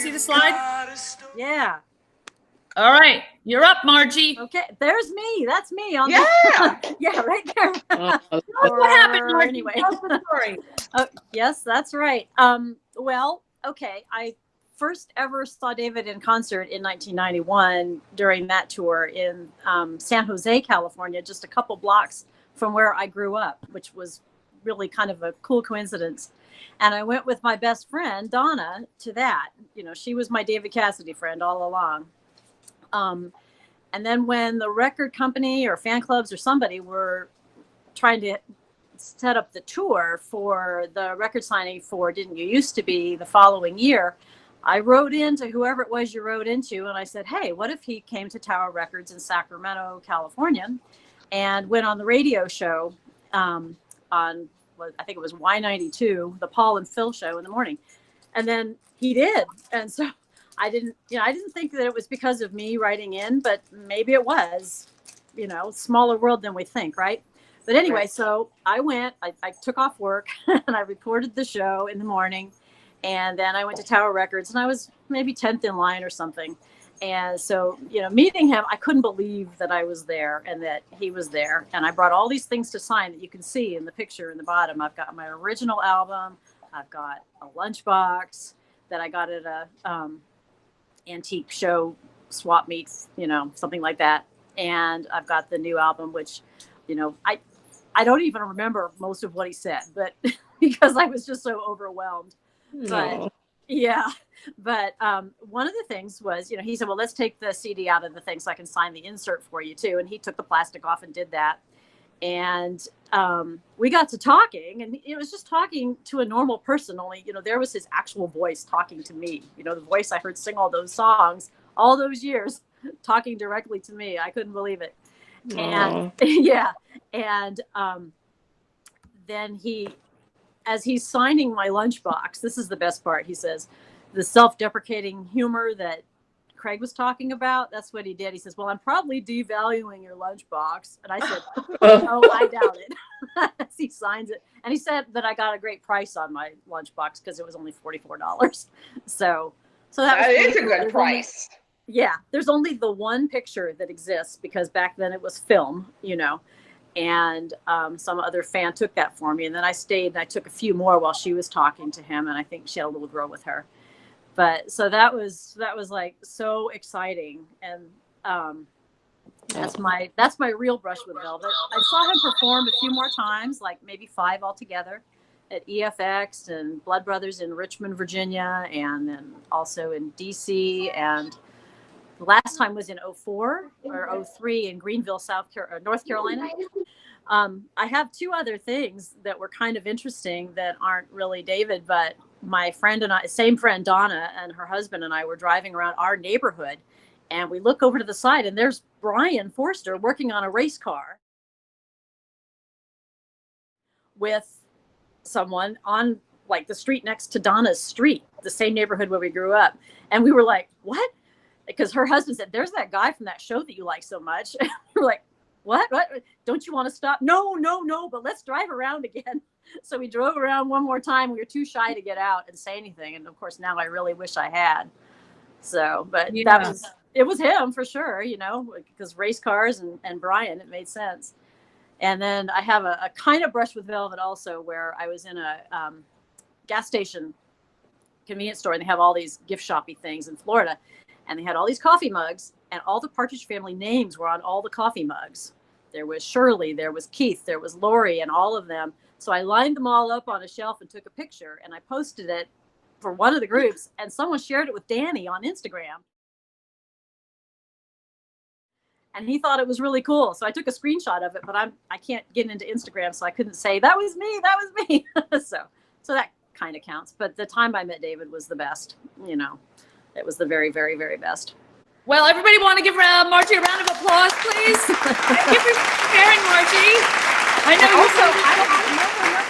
see the slide? Yeah. All right, you're up, Margie. Okay, there's me. That's me on yeah, right there. What happened, Margie? Anyway. Tell us the story. Yes, that's right. Well, okay. I first ever saw David in concert in 1991 during that tour in San Jose, California, just a couple blocks from where I grew up, which was really kind of a cool coincidence. And I went with my best friend, Donna, to that. You know, she was my David Cassidy friend all along. And then when the record company or fan clubs or somebody were trying to set up the tour for the record signing for Didn't You Used to Be the following year, I wrote into whoever it was you wrote into, and I said, hey, what if he came to Tower Records in Sacramento, California, and went on the radio show on, I think it was Y92, the Paul and Phil show in the morning. And then he did. And so I didn't think that it was because of me writing in, but maybe it was, smaller world than we think, right? But anyway, so I went, I took off work and I recorded the show in the morning. And then I went to Tower Records and I was maybe 10th in line or something. And so, meeting him, I couldn't believe that I was there and that he was there. And I brought all these things to sign that you can see in the picture in the bottom. I've got my original album. I've got a lunchbox that I got at a antique show swap meets, something like that. And I've got the new album, which, I don't even remember most of what he said, but because I was just so overwhelmed. But yeah, but one of the things was, he said, well, let's take the CD out of the thing so I can sign the insert for you too. And he took the plastic off and did that. And we got to talking, and it was just talking to a normal person, only, there was his actual voice talking to me, the voice I heard sing all those songs all those years, talking directly to me. I couldn't believe it. And yeah. And then as he's signing my lunchbox, this is the best part. He says, the self-deprecating humor that Craig was talking about, that's what he did. He says, well, I'm probably devaluing your lunchbox. And I said, oh, I doubt it. As he signs it. And he said that I got a great price on my lunchbox because it was only $44. So that is a good price. There's only the one picture that exists because back then it was film, and some other fan took that for me. And then I stayed and I took a few more while she was talking to him. And I think she had a little girl with her. But so that was like so exciting. And that's my real brush with Velvet. I saw him perform a few more times, like maybe 5 altogether, at EFX and Blood Brothers in Richmond, Virginia, and then also in DC. And the last time was in 04 or 03 in Greenville, North Carolina. I have 2 other things that were kind of interesting that aren't really David, but my friend and I, same friend Donna and her husband and I were driving around our neighborhood, and we look over to the side and there's Brian Forster working on a race car with someone on like the street next to Donna's street, the same neighborhood where we grew up. And we were like, what? Because her husband said, there's that guy from that show that you like so much. We're like, what? Don't you want to stop? No, but let's drive around again. So we drove around one more time. We were too shy to get out and say anything. And of course, now I really wish I had. So, but it was him for sure, because race cars and Brian, it made sense. And then I have a kind of brush with Velvet also, where I was in a gas station convenience store, and they have all these gift shoppy things in Florida. And they had all these coffee mugs, and all the Partridge Family names were on all the coffee mugs. There was Shirley, there was Keith, there was Lori, and all of them. So I lined them all up on a shelf and took a picture, and I posted it for one of the groups, and someone shared it with Danny on Instagram. And he thought it was really cool. So I took a screenshot of it, but I can't get into Instagram, so I couldn't say, that was me. So that kind of counts. But the time I met David was the best, It was the very, very, very best. Well, everybody want to give Margie a round of applause, please? Thank you for sharing, Margie. I know also, I don't know